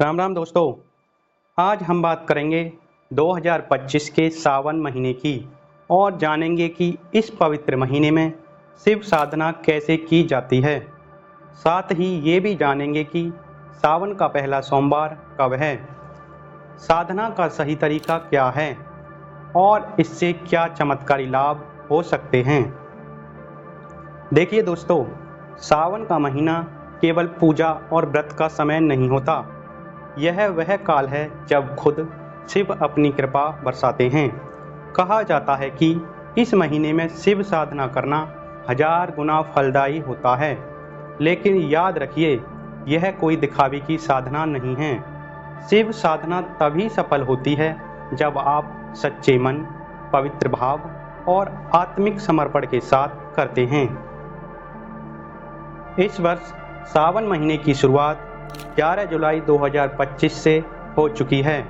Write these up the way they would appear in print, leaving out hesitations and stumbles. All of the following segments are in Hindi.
राम राम दोस्तों। आज हम बात करेंगे 2025 के सावन महीने की और जानेंगे कि इस पवित्र महीने में शिव साधना कैसे की जाती है। साथ ही ये भी जानेंगे कि सावन का पहला सोमवार कब है, साधना का सही तरीका क्या है और इससे क्या चमत्कारी लाभ हो सकते हैं। देखिए दोस्तों, सावन का महीना केवल पूजा और व्रत का समय नहीं होता। यह वह काल है जब खुद शिव अपनी कृपा बरसाते हैं। कहा जाता है कि इस महीने में शिव साधना करना 1000 गुना फलदायी होता है। लेकिन याद रखिए, यह कोई दिखावे की साधना नहीं है। शिव साधना तभी सफल होती है जब आप सच्चे मन, पवित्र भाव और आत्मिक समर्पण के साथ करते हैं। इस वर्ष सावन महीने की शुरुआत 11 जुलाई 2025 से हो चुकी है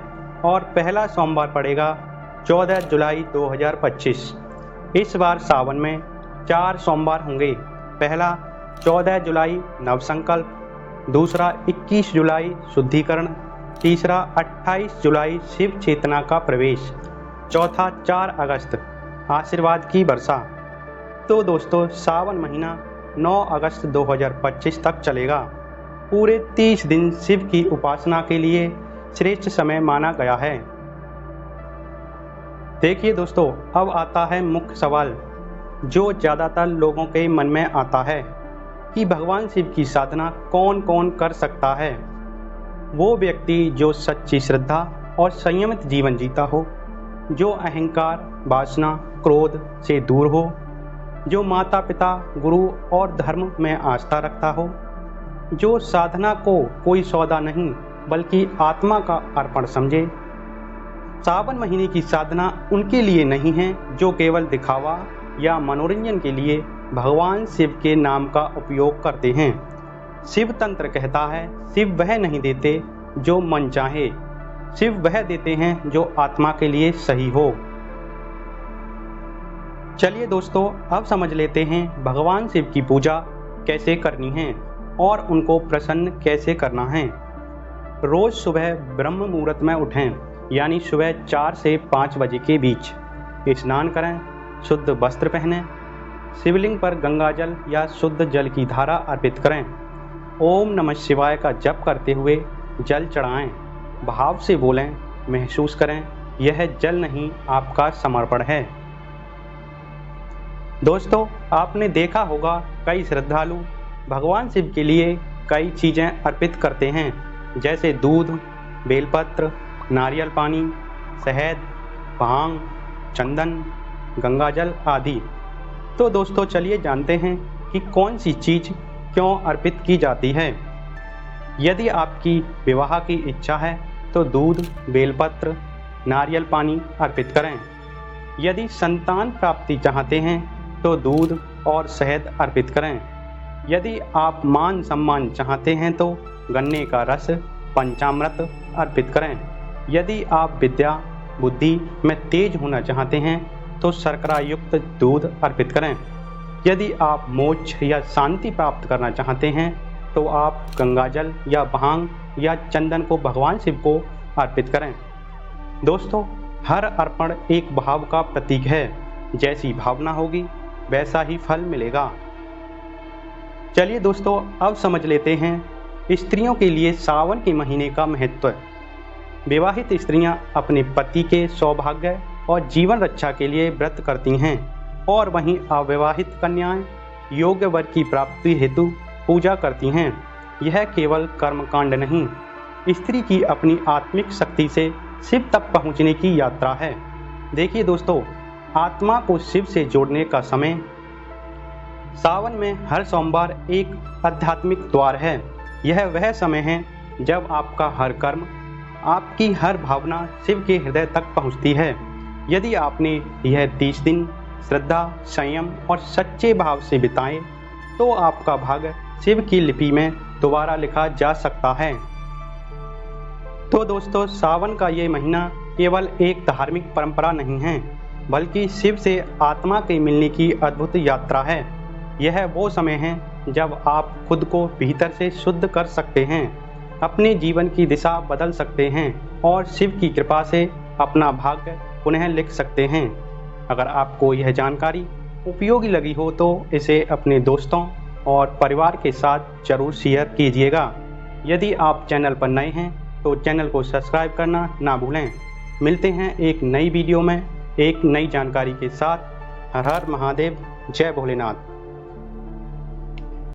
और पहला सोमवार पड़ेगा 14 जुलाई 2025। इस बार सावन में 4 सोमवार होंगे। पहला 14 जुलाई नवसंकल्प, दूसरा 21 जुलाई शुद्धिकरण, तीसरा 28 जुलाई शिव चेतना का प्रवेश, चौथा 4 अगस्त आशीर्वाद की वर्षा। तो दोस्तों, सावन महीना 9 अगस्त 2025 तक चलेगा। पूरे 30 दिन शिव की उपासना के लिए श्रेष्ठ समय माना गया है। देखिए दोस्तों, अब आता है मुख्य सवाल जो ज़्यादातर लोगों के मन में आता है कि भगवान शिव की साधना कौन कौन कर सकता है। वो व्यक्ति जो सच्ची श्रद्धा और संयमित जीवन जीता हो, जो अहंकार, वासना, क्रोध से दूर हो, जो माता पिता, गुरु और धर्म में आस्था रखता हो, जो साधना को कोई सौदा नहीं बल्कि आत्मा का अर्पण समझे। सावन महीने की साधना उनके लिए नहीं है जो केवल दिखावा या मनोरंजन के लिए भगवान शिव के नाम का उपयोग करते हैं। शिव तंत्र कहता है, शिव वह नहीं देते जो मन चाहे, शिव वह देते हैं जो आत्मा के लिए सही हो। चलिए दोस्तों, अब समझ लेते हैं भगवान शिव की पूजा कैसे करनी है और उनको प्रसन्न कैसे करना है। रोज सुबह ब्रह्म मुहूर्त में उठें, यानी सुबह 4 से 5 बजे के बीच। स्नान करें, शुद्ध वस्त्र पहनें, शिवलिंग पर गंगाजल या शुद्ध जल की धारा अर्पित करें। ओम नमः शिवाय का जप करते हुए जल चढ़ाएं। भाव से बोलें, महसूस करें, यह जल नहीं आपका समर्पण है। दोस्तों, आपने देखा होगा कई श्रद्धालु भगवान शिव के लिए कई चीज़ें अर्पित करते हैं, जैसे दूध, बेलपत्र, नारियल पानी, शहद, भांग, चंदन, गंगाजल आदि। तो दोस्तों, चलिए जानते हैं कि कौन सी चीज़ क्यों अर्पित की जाती है। यदि आपकी विवाह की इच्छा है तो दूध, बेलपत्र, नारियल पानी अर्पित करें। यदि संतान प्राप्ति चाहते हैं तो दूध और शहद अर्पित करें। यदि आप मान सम्मान चाहते हैं तो गन्ने का रस, पंचामृत अर्पित करें। यदि आप विद्या बुद्धि में तेज होना चाहते हैं तो शर्करा युक्त दूध अर्पित करें। यदि आप मोक्ष या शांति प्राप्त करना चाहते हैं तो आप गंगाजल या भांग या चंदन को भगवान शिव को अर्पित करें। दोस्तों, हर अर्पण एक भाव का प्रतीक है। जैसी भावना होगी वैसा ही फल मिलेगा। चलिए दोस्तों, अब समझ लेते हैं स्त्रियों के लिए सावन के महीने का महत्व। विवाहित स्त्रियां अपने पति के सौभाग्य और जीवन रक्षा के लिए व्रत करती हैं और वहीं अविवाहित कन्याएं योग्य वर की प्राप्ति हेतु पूजा करती हैं। यह केवल कर्मकांड नहीं, स्त्री की अपनी आत्मिक शक्ति से शिव तक पहुंचने की यात्रा है। देखिए दोस्तों, आत्मा को शिव से जोड़ने का समय सावन में हर सोमवार एक आध्यात्मिक द्वार है। यह वह समय है जब आपका हर कर्म, आपकी हर भावना शिव के हृदय तक पहुंचती है। यदि आपने यह 30 दिन श्रद्धा, संयम और सच्चे भाव से बिताए तो आपका भाग्य शिव की लिपि में दोबारा लिखा जा सकता है। तो दोस्तों, सावन का ये महीना केवल एक धार्मिक परंपरा नहीं है बल्कि शिव से आत्मा के मिलने की अद्भुत यात्रा है। यह वो समय है जब आप खुद को भीतर से शुद्ध कर सकते हैं अपने जीवन की दिशा बदल सकते हैं और शिव की कृपा से अपना भाग्य पुनः लिख सकते हैं। अगर आपको यह जानकारी उपयोगी लगी हो तो इसे अपने दोस्तों और परिवार के साथ जरूर शेयर कीजिएगा। यदि आप चैनल पर नए हैं तो चैनल को सब्सक्राइब करना ना भूलें। मिलते हैं एक नई वीडियो में एक नई जानकारी के साथ। हर हर महादेव, जय भोलेनाथ।